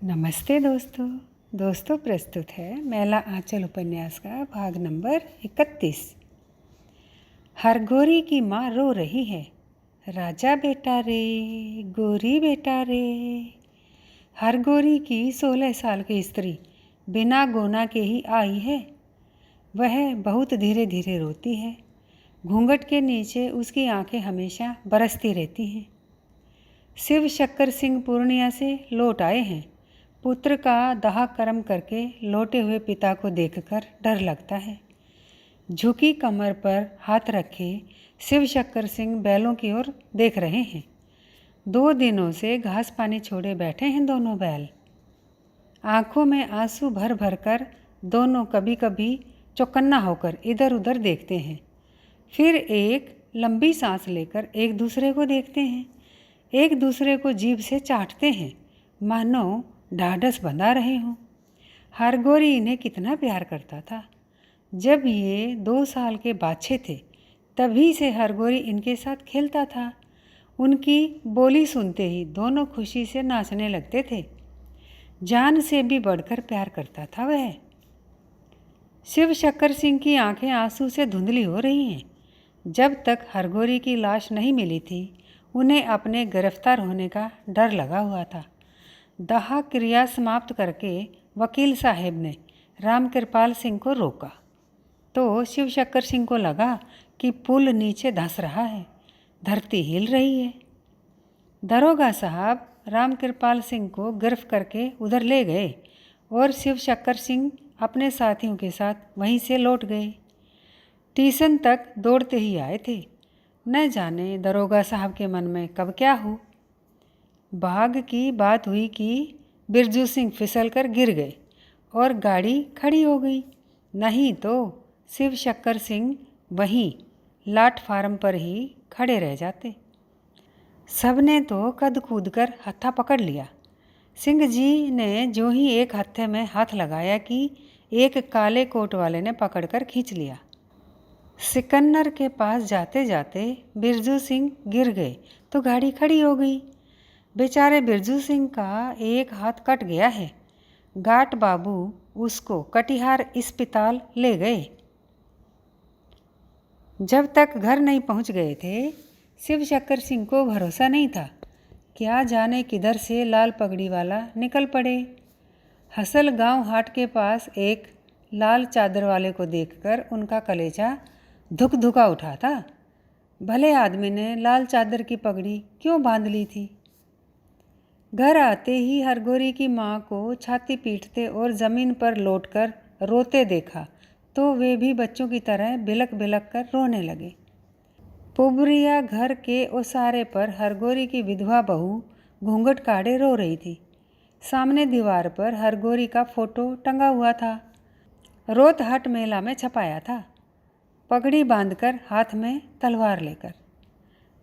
नमस्ते दोस्तों प्रस्तुत है मैला आंचल उपन्यास का भाग नंबर 31। हरगोरी की माँ रो रही है। राजा बेटा रे, गोरी बेटा रे। हरगोरी की 16 साल की स्त्री बिना गोना के ही आई है। वह बहुत धीरे धीरे रोती है। घूंघट के नीचे उसकी आंखें हमेशा बरसती रहती हैं। शिव शक्कर सिंह पूर्णिया से लौट आए हैं। पुत्र का दाह कर्म करके लौटे हुए पिता को देखकर डर लगता है। झुकी कमर पर हाथ रखे शिव शक्कर सिंह बैलों की ओर देख रहे हैं। 2 दिनों से घास पानी छोड़े बैठे हैं दोनों बैल। आंखों में आंसू भर भर कर दोनों कभी कभी चौकन्ना होकर इधर उधर देखते हैं। फिर एक लंबी सांस लेकर एक दूसरे को देखते हैं। एक दूसरे को जीभ से चाटते हैं, मानो ढाढ़स बंधा रहे हों। हरगोरी इन्हें कितना प्यार करता था। जब ये 2 साल के बाछे थे तभी से हरगोरी इनके साथ खेलता था। उनकी बोली सुनते ही दोनों खुशी से नाचने लगते थे। जान से भी बढ़कर प्यार करता था वह। शिव शक्कर सिंह की आंखें आंसू से धुंधली हो रही हैं। जब तक हरगोरी की लाश नहीं मिली थी उन्हें अपने गिरफ्तार होने का डर लगा हुआ था। दाह क्रिया समाप्त करके वकील साहब ने रामकृपाल सिंह को रोका तो शिव शक्कर सिंह को लगा कि पुल नीचे धंस रहा है, धरती हिल रही है। दरोगा साहब रामकृपाल सिंह को गिरफ्त करके उधर ले गए और शिव शक्कर सिंह अपने साथियों के साथ वहीं से लौट गए। स्टेशन तक दौड़ते ही आए थे। न जाने दरोगा साहब के मन में कब क्या हो। भाग की बात हुई कि बिरजू सिंह फिसल कर गिर गए और गाड़ी खड़ी हो गई। नहीं तो शिव शक्कर सिंह वहीं प्लेटफार्म पर ही खड़े रह जाते। सबने तो कद कूद कर हत्था पकड़ लिया। सिंह जी ने जो ही एक हत्थे में हाथ लगाया कि एक काले कोट वाले ने पकड़कर खींच लिया। सिकन्नर के पास जाते जाते बिरजू सिंह गिर गए तो गाड़ी खड़ी हो गई। बेचारे बिरजू सिंह का एक हाथ कट गया है। गाट बाबू उसको कटिहार अस्पताल ले गए। जब तक घर नहीं पहुंच गए थे शिव शक्कर सिंह को भरोसा नहीं था। क्या जाने किधर से लाल पगड़ी वाला निकल पड़े। हसल गांव हाट के पास एक लाल चादर वाले को देखकर उनका कलेजा धुक धुका उठा था। भले आदमी ने लाल चादर की पगड़ी क्यों बांध ली थी। घर आते ही हरगोरी की माँ को छाती पीटते और ज़मीन पर लौटकर रोते देखा तो वे भी बच्चों की तरह बिलक बिलक कर रोने लगे। पुबरिया घर के ओसारे पर हरगोरी की विधवा बहू घूंघट काढ़े रो रही थी। सामने दीवार पर हरगोरी का फोटो टंगा हुआ था। रोतहट मेला में छपाया था, पगड़ी बांधकर हाथ में तलवार लेकर।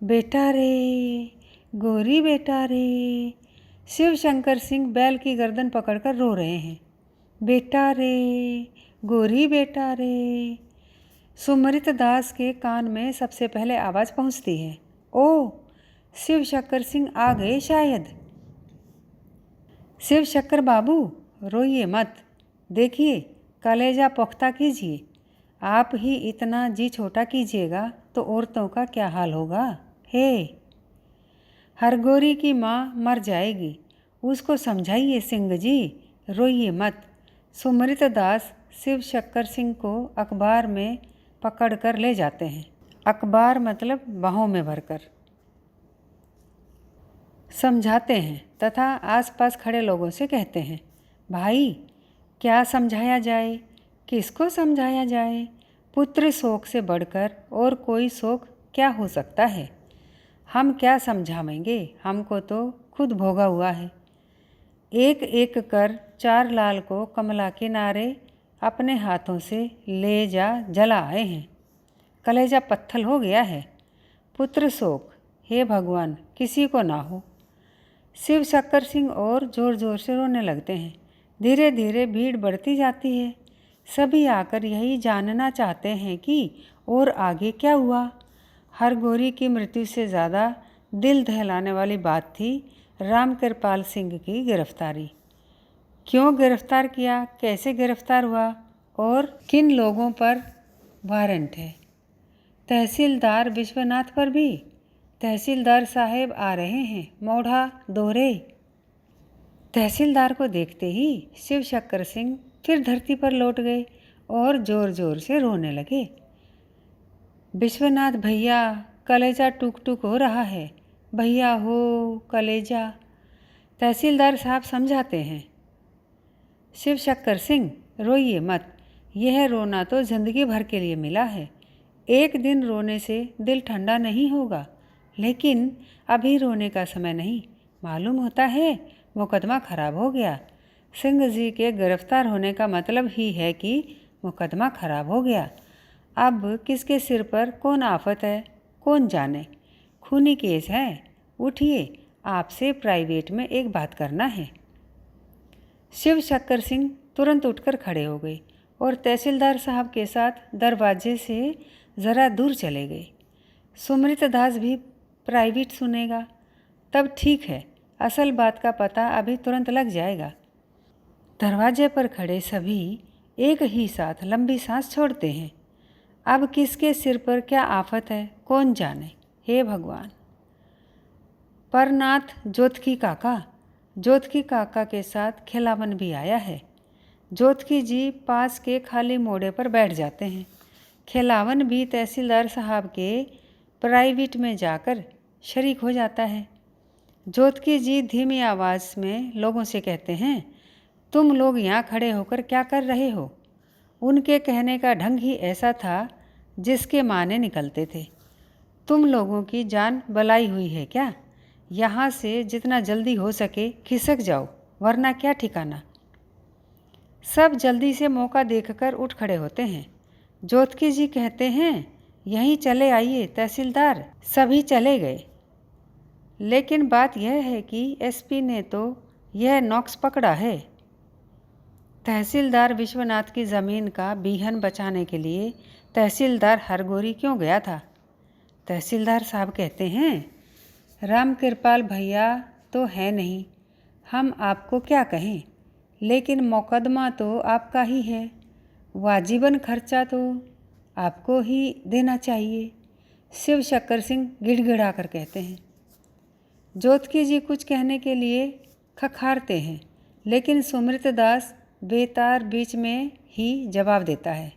बेटा रे, गोरी बेटा रे। शिव शंकर सिंह बैल की गर्दन पकड़कर रो रहे हैं। बेटा रे, गोरी बेटा रे। सुमृत दास के कान में सबसे पहले आवाज़ पहुंचती है। ओ, शिव शक्कर सिंह आ गए शायद। शिव शक्कर बाबू रोइए मत, देखिए कलेजा पुख्ता कीजिए। आप ही इतना जी छोटा कीजिएगा तो औरतों का क्या हाल होगा। हे, हरगोरी की माँ मर जाएगी, उसको समझाइए सिंह जी, रोइए मत। सुमृत दास शिव शक्कर सिंह को अखबार में पकड़ कर ले जाते हैं। अखबार मतलब बाहों में भरकर समझाते हैं तथा आसपास खड़े लोगों से कहते हैं, भाई क्या समझाया जाए, किसको समझाया जाए। पुत्र शोक से बढ़कर और कोई शोक क्या हो सकता है। हम क्या समझावेंगे, हमको तो खुद भोगा हुआ है। एक एक कर 4 लाल को कमला किनारे अपने हाथों से ले जा जला आए हैं। कलेजा पत्थर हो गया है। पुत्र शोक, हे भगवान किसी को ना हो। शिव शक्कर सिंह और ज़ोर ज़ोर से रोने लगते हैं। धीरे धीरे भीड़ बढ़ती जाती है। सभी आकर यही जानना चाहते हैं कि और आगे क्या हुआ। हरगोरी की मृत्यु से ज़्यादा दिल दहलाने वाली बात थी रामकृपाल सिंह की गिरफ्तारी। क्यों गिरफ्तार किया, कैसे गिरफ्तार हुआ और किन लोगों पर वारंट है। तहसीलदार विश्वनाथ पर भी। तहसीलदार साहब आ रहे हैं, मोढ़ा दोहरे। तहसीलदार को देखते ही शिव शक्कर सिंह फिर धरती पर लौट गए और ज़ोर ज़ोर से रोने लगे। विश्वनाथ भैया, कलेजा टूक टूक हो रहा है, भैया हो कलेजा। तहसीलदार साहब समझाते हैं। शिव शक्कर सिंह, रोइए मत, यह रोना तो ज़िंदगी भर के लिए मिला है। एक दिन रोने से दिल ठंडा नहीं होगा, लेकिन अभी रोने का समय नहीं। मालूम होता है मुकदमा खराब हो गया। सिंह जी के गिरफ्तार होने का मतलब ही है कि मुकदमा खराब हो गया। अब किसके सिर पर कौन आफत है कौन जाने। खूनी केस है। उठिए, आपसे प्राइवेट में एक बात करना है। शिव शक्कर सिंह तुरंत उठकर खड़े हो गए और तहसीलदार साहब के साथ दरवाजे से ज़रा दूर चले गए। सुमृत दास भी प्राइवेट सुनेगा, तब ठीक है, असल बात का पता अभी तुरंत लग जाएगा। दरवाजे पर खड़े सभी एक ही साथ लंबी सांस छोड़ते हैं। अब किसके सिर पर क्या आफत है कौन जाने। हे भगवान। परनाथ जोतकी काका के साथ खिलावन भी आया है। जोतकी जी पास के खाली मोड़े पर बैठ जाते हैं। खिलावन भी तहसीलदार साहब के प्राइवेट में जाकर शरीक हो जाता है। जोतकी जी धीमी आवाज़ में लोगों से कहते हैं, तुम लोग यहाँ खड़े होकर क्या कर रहे हो। उनके कहने का ढंग ही ऐसा था जिसके माने निकलते थे। तुम लोगों की जान बलाई हुई है क्या? यहाँ से जितना जल्दी हो सके खिसक जाओ, वरना क्या ठिकाना। सब जल्दी से मौका देखकर उठ खड़े होते हैं। जोतकी जी कहते हैं, यहीं चले आइए तहसीलदार। सभी चले गए। लेकिन बात यह है कि एसपी ने तो यह नॉक्स पकड़ा है। तहसीलदार विश्वनाथ की ज़मीन का बीहन बचाने के लिए तहसीलदार हरगोरी क्यों गया था? तहसीलदार साहब कहते हैं, राम कृपाल भैया तो है नहीं, हम आपको क्या कहें, लेकिन मुकदमा तो आपका ही है, वाजिबन खर्चा तो आपको ही देना चाहिए। शिव शक्कर सिंह गिड़गिड़ा कर कहते हैं। जोतकी जी कुछ कहने के लिए खखारते हैं, लेकिन सुमृत दास बेतार बीच में ही जवाब देता है।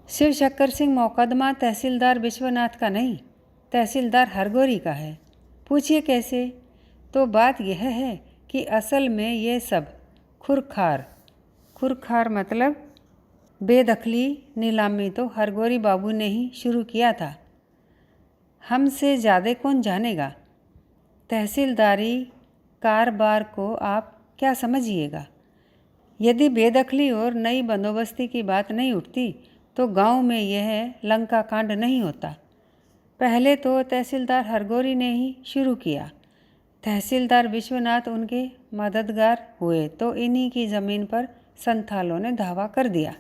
शिव शक्कर सिंह, मुकदमा तहसीलदार विश्वनाथ का नहीं, तहसीलदार हरगोरी का है। पूछिए कैसे? तो बात यह है कि असल में ये सब खुरखार मतलब बेदखली नीलामी तो हरगोरी बाबू ने ही शुरू किया था। हमसे ज़्यादा कौन जानेगा। तहसीलदारी कारोबार को आप क्या समझिएगा। यदि बेदखली और नई बंदोबस्ती की बात नहीं उठती तो गांव में यह लंका कांड नहीं होता। पहले तो तहसीलदार हरगोरी ने ही शुरू किया। तहसीलदार विश्वनाथ उनके मददगार हुए तो इन्हीं की ज़मीन पर संथालों ने धावा कर दिया।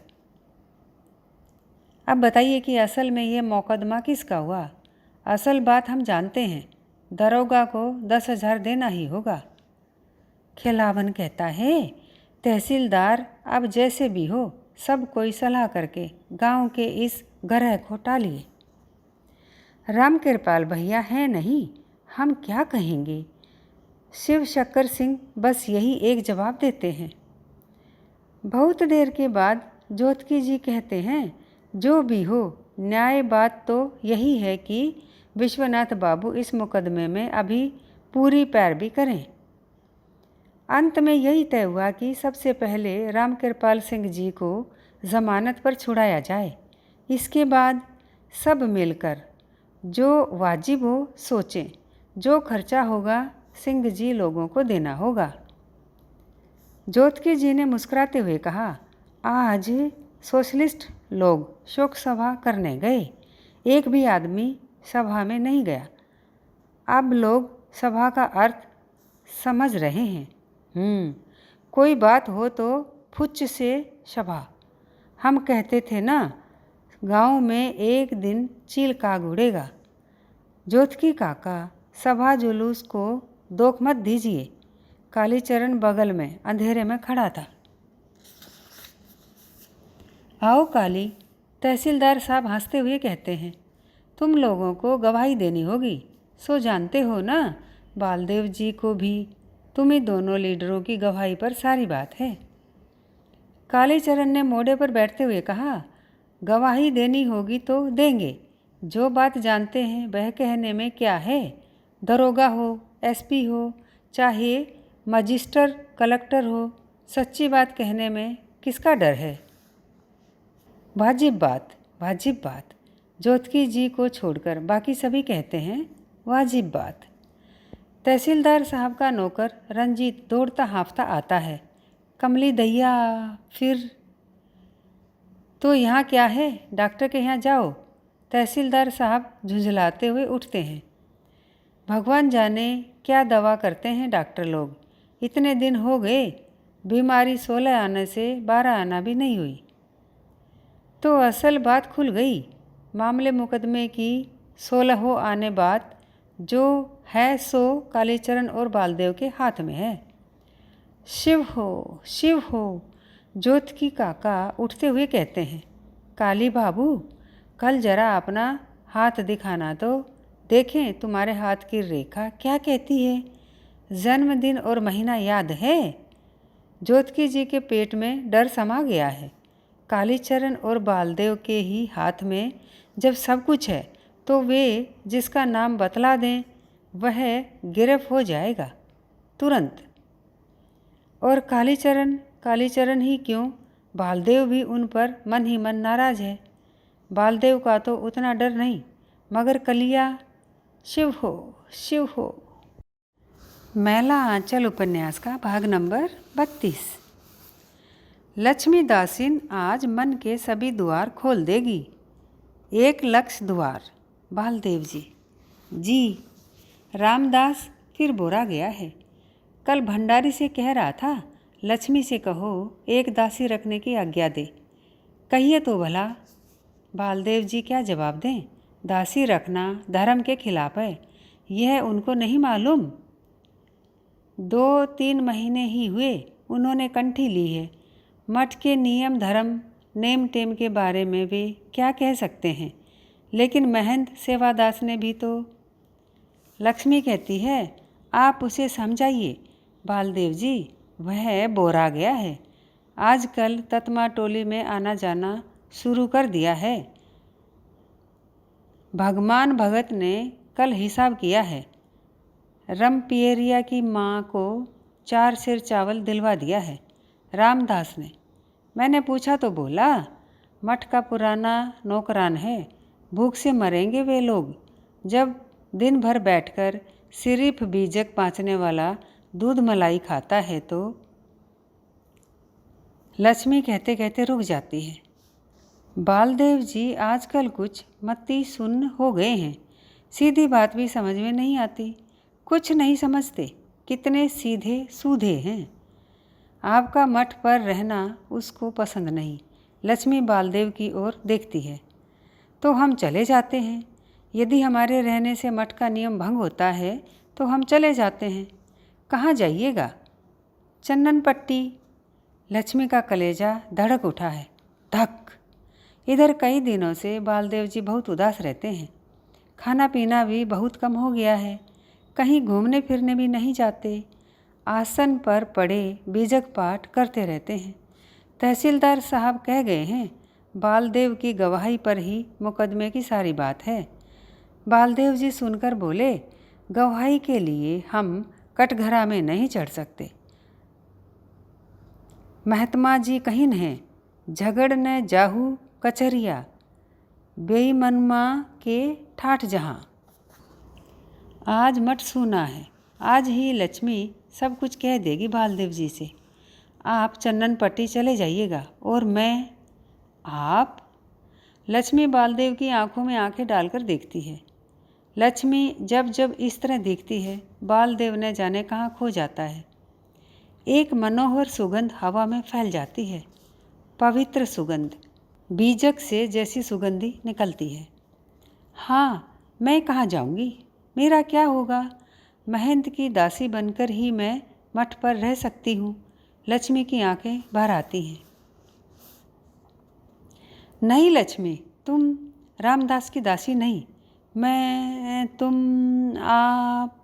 अब बताइए कि असल में यह मुकदमा किसका हुआ। असल बात हम जानते हैं, दरोगा को 10,000 देना ही होगा। खिलावन कहता है, तहसीलदार अब जैसे भी हो सब कोई सलाह करके गांव के इस ग्रह को टालिए। राम कृपाल भैया हैं नहीं, हम क्या कहेंगे। शिव शक्कर सिंह बस यही एक जवाब देते हैं। बहुत देर के बाद जोतकी जी कहते हैं, जो भी हो न्याय बात तो यही है कि विश्वनाथ बाबू इस मुकदमे में अभी पूरी पैरवी करें। अंत में यही तय हुआ कि सबसे पहले राम कृपाल सिंह जी को ज़मानत पर छुड़ाया जाए। इसके बाद सब मिलकर जो वाजिब हो सोचें। जो खर्चा होगा सिंह जी लोगों को देना होगा। जोतकी जी ने मुस्कुराते हुए कहा, आज सोशलिस्ट लोग शोक सभा करने गए, एक भी आदमी सभा में नहीं गया। अब लोग सभा का अर्थ समझ रहे हैं। कोई बात हो तो फुच्च से सभा। हम कहते थे ना, गांव में एक दिन चील काग उड़ेगा। जोतकी काका, सभा जुलूस को दोख मत दीजिए। कालीचरण बगल में अंधेरे में खड़ा था। आओ काली, तहसीलदार साहब हंसते हुए कहते हैं। तुम लोगों को गवाही देनी होगी, सो जानते हो ना, बालदेव जी को भी तुम ही दोनों लीडरों की गवाही पर सारी बात है। कालीचरण ने मोड़े पर बैठते हुए कहा, गवाही देनी होगी तो देंगे। जो बात जानते हैं वह कहने में क्या है। दरोगा हो, एसपी हो, चाहे मजिस्टर कलेक्टर हो, सच्ची बात कहने में किसका डर है। वाजिब बात, वाजिब बात, जोतकी जी को छोड़कर बाकी सभी कहते हैं वाजिब बात। तहसीलदार साहब का नौकर रंजीत दौड़ता हाँफता आता है। कमली दैया, फिर तो यहाँ क्या है, डॉक्टर के यहाँ जाओ। तहसीलदार साहब झुंझलाते हुए उठते हैं। भगवान जाने क्या दवा करते हैं डॉक्टर लोग। इतने दिन हो गए, बीमारी 16 आने से 12 आना भी नहीं हुई। तो असल बात खुल गई। मामले मुकदमे की 16 आने बाद जो है सो कालीचरण और बालदेव के हाथ में है। शिव हो, शिव हो, जोतकी काका उठते हुए कहते हैं। काली बाबू, कल जरा अपना हाथ दिखाना तो देखें तुम्हारे हाथ की रेखा क्या कहती है। जन्मदिन और महीना याद है। जोतकी जी के पेट में डर समा गया है। कालीचरण और बालदेव के ही हाथ में जब सब कुछ है तो वे जिसका नाम बतला दें वह गिरफ्त हो जाएगा तुरंत। और कालीचरण ही क्यों, बालदेव भी उन पर मन ही मन नाराज है। बालदेव का तो उतना डर नहीं, मगर कलिया, शिव हो, शिव हो। मैला आंचल उपन्यास का भाग नंबर 32। लक्ष्मी दासिन आज मन के सभी द्वार खोल देगी। 1 लक्ष्य द्वार। बालदेव जी। जी। रामदास फिर बोरा गया है। कल भंडारी से कह रहा था, लक्ष्मी से कहो 1 दासी रखने की आज्ञा दे। कहिए तो भला। बालदेव जी क्या जवाब दें। दासी रखना धर्म के खिलाफ है, यह उनको नहीं मालूम। 2-3 महीने ही हुए उन्होंने कंठी ली है। मठ के नियम धर्म नेम टेम के बारे में वे क्या कह सकते हैं। लेकिन महंत सेवादास ने भी तो। लक्ष्मी कहती है, आप उसे समझाइए बालदेव जी, वह बोरा गया है। आजकल ततमा टोली में आना जाना शुरू कर दिया है। भगवान भगत ने कल हिसाब किया है। रमपियरिया की माँ को 4 सिर चावल दिलवा दिया है रामदास ने। मैंने पूछा तो बोला, मठ का पुराना नौकरान है, भूख से मरेंगे वे लोग जब दिन भर बैठकर सिर्फ बीजक पाँचने वाला दूध मलाई खाता है तो। लक्ष्मी कहते कहते रुक जाती है। बालदेव जी आजकल कुछ मत्ती सुन्न हो गए हैं। सीधी बात भी समझ में नहीं आती, कुछ नहीं समझते, कितने सीधे सूधे हैं। आपका मठ पर रहना उसको पसंद नहीं। लक्ष्मी बालदेव की ओर देखती है। तो हम चले जाते हैं। यदि हमारे रहने से मठ का नियम भंग होता है तो हम चले जाते हैं। कहाँ जाइएगा। चन्नन पट्टी। लक्ष्मी का कलेजा धड़क उठा है। धक। इधर कई दिनों से बालदेव जी बहुत उदास रहते हैं। खाना पीना भी बहुत कम हो गया है। कहीं घूमने फिरने भी नहीं जाते। आसन पर पड़े बीजक पाठ करते रहते हैं। तहसीलदार साहब कह गए हैं, बालदेव की गवाही पर ही मुकदमे की सारी बात है। बालदेव जी सुनकर बोले, गवाही के लिए हम कटघरा में नहीं चढ़ सकते। महात्मा जी कहीं हैं, झगड़ न जाहू कचरिया, बेईमनमा के ठाठ जहाँ। आज मठ सूना है। आज ही लक्ष्मी सब कुछ कह देगी बालदेव जी से। आप चन्नन पट्टी चले जाइएगा और मैं। आप। लक्ष्मी बालदेव की आंखों में आंखें डालकर देखती है। लक्ष्मी जब जब इस तरह देखती है, बालदेव ने जाने कहाँ खो जाता है। एक मनोहर सुगंध हवा में फैल जाती है। पवित्र सुगंध, बीजक से जैसी सुगंधी निकलती है। हाँ, मैं कहाँ जाऊँगी, मेरा क्या होगा। महंत की दासी बनकर ही मैं मठ पर रह सकती हूँ। लक्ष्मी की आंखें भर आती हैं। नहीं लक्ष्मी, तुम रामदास की दासी नहीं। आप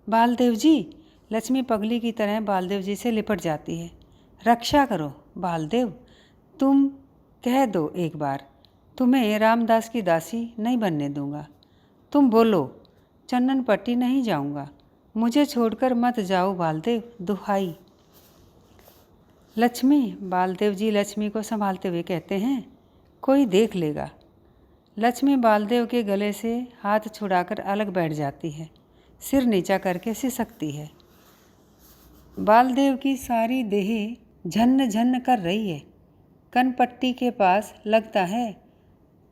बालदेव जी। लक्ष्मी पगली की तरह बालदेव जी से लिपट जाती है। रक्षा करो बालदेव, तुम कह दो एक बार, तुम्हें रामदास की दासी नहीं बनने दूंगा। तुम बोलो, चंदन पट्टी नहीं जाऊंगा। मुझे छोड़कर मत जाओ बालदेव, दुहाई। लक्ष्मी, बालदेव जी लक्ष्मी को संभालते हुए कहते हैं, कोई देख लेगा। लक्ष्मी बालदेव के गले से हाथ छुड़ाकर अलग बैठ जाती है, सिर नीचा करके सिसकती है। बालदेव की सारी देह झन्न झन्न कर रही है। कनपट्टी के पास लगता है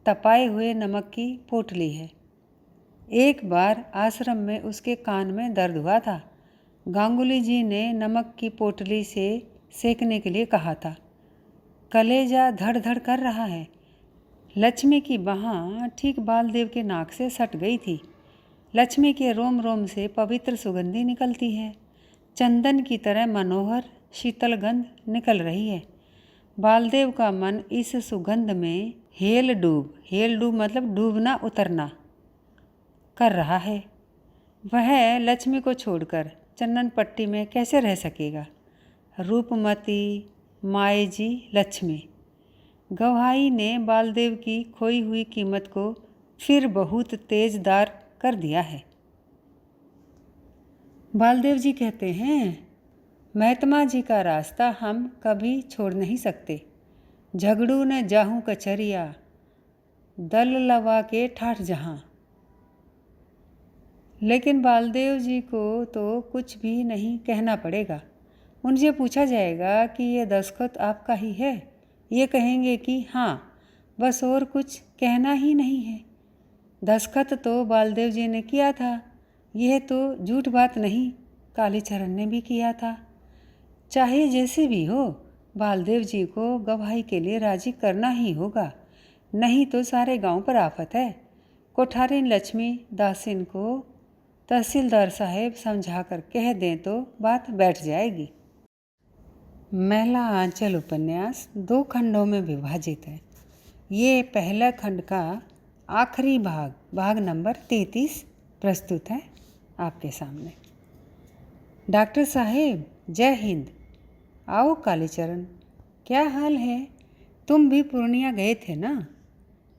तपाए हुए नमक की पोटली है। एक बार आश्रम में उसके कान में दर्द हुआ था। गांगुली जी ने नमक की पोटली से सेकने के लिए कहा था। कलेजा धड़ धड़ कर रहा है। लक्ष्मी की बाँह ठीक बालदेव के नाक से सट गई थी। लक्ष्मी के रोम रोम से पवित्र सुगंधी निकलती है। चंदन की तरह मनोहर शीतल गंध निकल रही है। बालदेव का मन इस सुगंध में हेल डूब मतलब डूबना उतरना कर रहा है। वह लक्ष्मी को छोड़कर चंदन पट्टी में कैसे रह सकेगा। रूपमती माए जी लक्ष्मी। गवाही ने बालदेव की खोई हुई कीमत को फिर बहुत तेजदार कर दिया है। बालदेव जी कहते हैं, महात्मा जी का रास्ता हम कभी छोड़ नहीं सकते। झगड़ू न जाहूँ कचरिया, दल लवा के ठाठ जहाँ। लेकिन बालदेव जी को तो कुछ भी नहीं कहना पड़ेगा। उनसे पूछा जाएगा कि ये दस्तखत आपका ही है। ये कहेंगे कि हाँ, बस और कुछ कहना ही नहीं है। दस्तखत तो बालदेव जी ने किया था, यह तो झूठ बात नहीं, कालीचरण ने भी किया था। चाहे जैसे भी हो, बालदेव जी को गवाही के लिए राजी करना ही होगा, नहीं तो सारे गांव पर आफत है। कोठारिन लक्ष्मी दासिन को तहसीलदार साहेब समझा कर कह दें तो बात बैठ जाएगी। महिला आंचल उपन्यास 2 खंडों में विभाजित है। ये पहला खंड का आखिरी भाग नंबर 33 प्रस्तुत है आपके सामने। डॉक्टर साहेब जय हिंद। आओ कालीचरण, क्या हाल है? तुम भी पूर्णिया गए थे ना?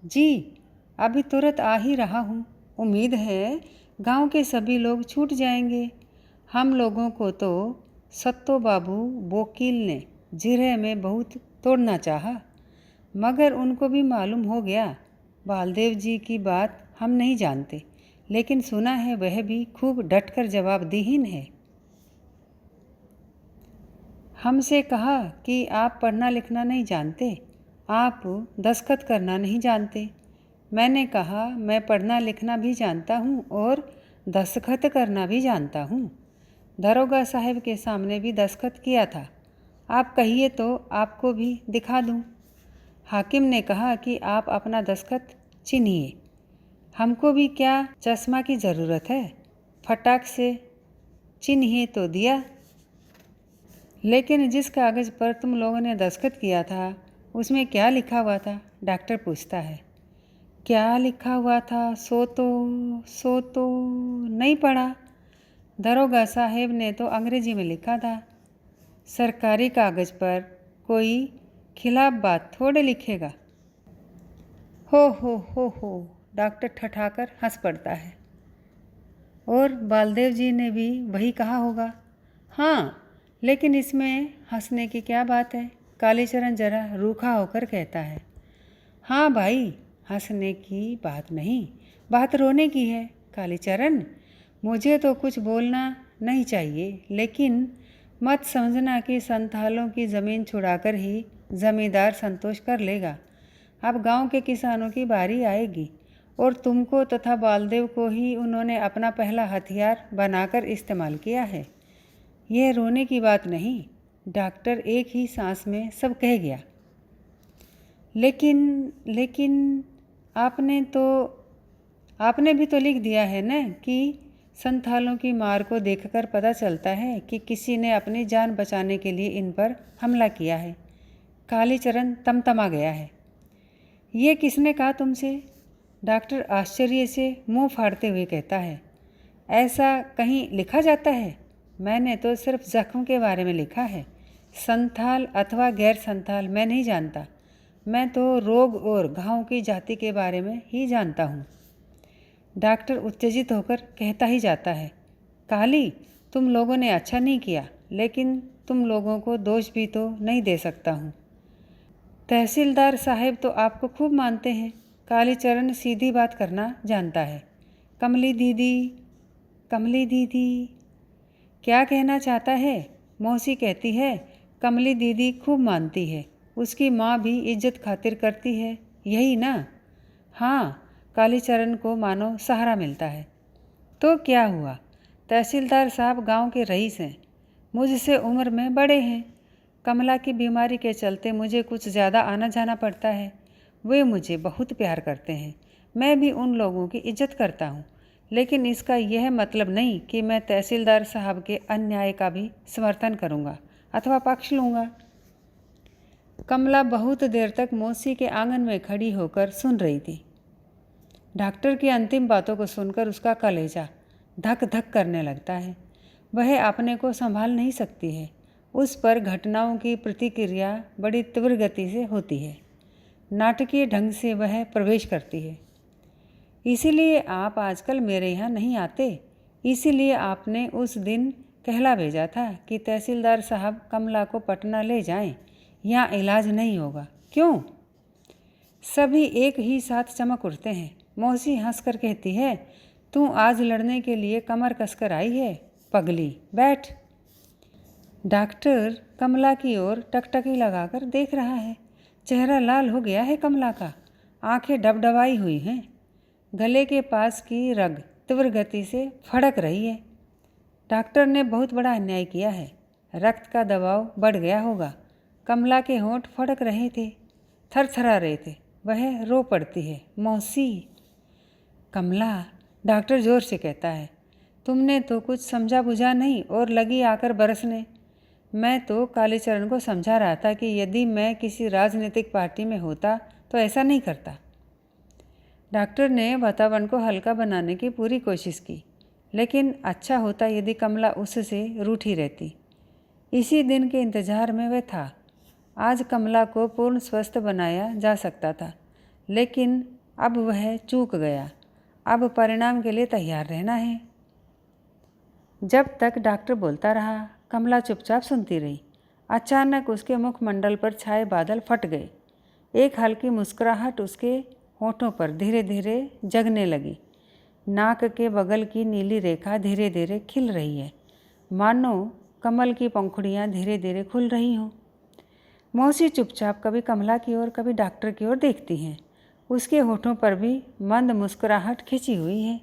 जी, अभी तुरंत आ ही रहा हूँ। उम्मीद है गांव के सभी लोग छूट जाएंगे। हम लोगों को तो सत्तो बाबू वकील ने जिरह में बहुत तोड़ना चाहा, मगर उनको भी मालूम हो गया। बालदेव जी की बात हम नहीं जानते, लेकिन सुना है वह भी खूब डटकर जवाबदीहीन है। हमसे कहा कि आप पढ़ना लिखना नहीं जानते, आप दस्तखत करना नहीं जानते। मैंने कहा मैं पढ़ना लिखना भी जानता हूँ और दस्तखत करना भी जानता हूँ। दरोगा साहब के सामने भी दस्तखत किया था। आप कहिए तो आपको भी दिखा दूँ। हाकिम ने कहा कि आप अपना दस्तखत चिन्हिए। हमको भी क्या चश्मा की ज़रूरत है, फटाक से चिन्हिए तो दिया। लेकिन जिस कागज़ पर तुम लोगों ने दस्तखत किया था उसमें क्या लिखा हुआ था? डॉक्टर पूछता है। क्या लिखा हुआ था सो तो नहीं पढ़ा। दरोगा साहेब ने तो अंग्रेजी में लिखा था। सरकारी कागज़ पर कोई खिलाफ बात थोड़े लिखेगा। हो, डॉक्टर ठठाकर हंस पड़ता है। और बालदेव जी ने भी वही कहा होगा। हाँ, लेकिन इसमें हंसने की क्या बात है? कालीचरण जरा रूखा होकर कहता है। हाँ भाई, हंसने की बात नहीं, बात रोने की है। कालीचरण, मुझे तो कुछ बोलना नहीं चाहिए, लेकिन मत समझना कि संथालों की ज़मीन छुड़ाकर ही ज़मींदार संतोष कर लेगा। अब गांव के किसानों की बारी आएगी और तुमको तथा बालदेव को ही उन्होंने अपना पहला हथियार बनाकर इस्तेमाल किया है। यह रोने की बात नहीं, डॉक्टर एक ही सांस में सब कह गया। लेकिन आपने भी तो लिख दिया है न कि संथालों की मार को देखकर पता चलता है कि किसी ने अपनी जान बचाने के लिए इन पर हमला किया है। कालीचरण तमतमा गया है। ये किसने कहा तुमसे? डॉक्टर आश्चर्य से मुंह फाड़ते हुए कहता है। ऐसा कहीं लिखा जाता है? मैंने तो सिर्फ जख्म के बारे में लिखा है। संथाल अथवा गैर संथाल मैं नहीं जानता। मैं तो रोग और घाव की जाति के बारे में ही जानता हूँ। डॉक्टर उत्तेजित होकर कहता ही जाता है, काली, तुम लोगों ने अच्छा नहीं किया, लेकिन तुम लोगों को दोष भी तो नहीं दे सकता हूँ। तहसीलदार साहब तो आपको खूब मानते हैं। कालीचरण सीधी बात करना जानता है। कमली दीदी क्या कहना चाहता है? मौसी कहती है, कमली दीदी खूब मानती है। उसकी माँ भी इज्जत खातिर करती है, यही ना? हाँ, कालीचरण को मानो सहारा मिलता है। तो क्या हुआ? तहसीलदार साहब गांव के रईस हैं, मुझसे उम्र में बड़े हैं। कमला की बीमारी के चलते मुझे कुछ ज़्यादा आना जाना पड़ता है। वे मुझे बहुत प्यार करते हैं। मैं भी उन लोगों की इज्जत करता हूँ, लेकिन इसका यह मतलब नहीं कि मैं तहसीलदार साहब के अन्याय का भी समर्थन करूँगा अथवा पक्ष लूँगा। कमला बहुत देर तक मौसी के आंगन में खड़ी होकर सुन रही थी। डॉक्टर की अंतिम बातों को सुनकर उसका कलेजा धक धक करने लगता है। वह अपने को संभाल नहीं सकती है। उस पर घटनाओं की प्रतिक्रिया बड़ी तीव्र गति से होती है। नाटकीय ढंग से वह प्रवेश करती है। इसीलिए आप आजकल मेरे यहाँ नहीं आते। इसीलिए आपने उस दिन कहला भेजा था कि तहसीलदार साहब कमला को पटना ले जाएं, यहाँ इलाज नहीं होगा। क्यों? सभी एक ही साथ चमक उठते हैं। मौसी हंसकर कहती है, तू आज लड़ने के लिए कमर कसकर आई है, पगली, बैठ। डॉक्टर कमला की ओर टकटकी लगाकर देख रहा है। चेहरा लाल हो गया है कमला का, आंखें डबडबाई हुई हैं। गले के पास की रग तीव्र गति से फड़क रही है। डॉक्टर ने बहुत बड़ा अन्याय किया है। रक्त का दबाव बढ़ गया होगा। कमला के होंठ फड़क रहे थे, थरथरा रहे थे। वह रो पड़ती है। मौसी। कमला, डॉक्टर जोर से कहता है, तुमने तो कुछ समझा बुझा नहीं और लगी आकर बरसने। मैं तो कालीचरण को समझा रहा था कि यदि मैं किसी राजनीतिक पार्टी में होता तो ऐसा नहीं करता। डॉक्टर ने वातावरण को हल्का बनाने की पूरी कोशिश की, लेकिन अच्छा होता यदि कमला उससे रूठी रहती। इसी दिन के इंतजार में वह था। आज कमला को पूर्ण स्वस्थ बनाया जा सकता था, लेकिन अब वह चूक गया। अब परिणाम के लिए तैयार रहना है। जब तक डॉक्टर बोलता रहा, कमला चुपचाप सुनती रही। अचानक उसके मुखमंडल पर छाए बादल फट गए। एक हल्की मुस्कुराहट उसके होठों पर धीरे धीरे जगने लगी। नाक के बगल की नीली रेखा धीरे धीरे खिल रही है, मानो कमल की पंखुड़ियाँ धीरे धीरे खुल रही हों। मौसी चुपचाप कभी कमला की ओर कभी डॉक्टर की ओर देखती हैं। उसके होठों पर भी मंद मुस्कुराहट खिंची हुई है।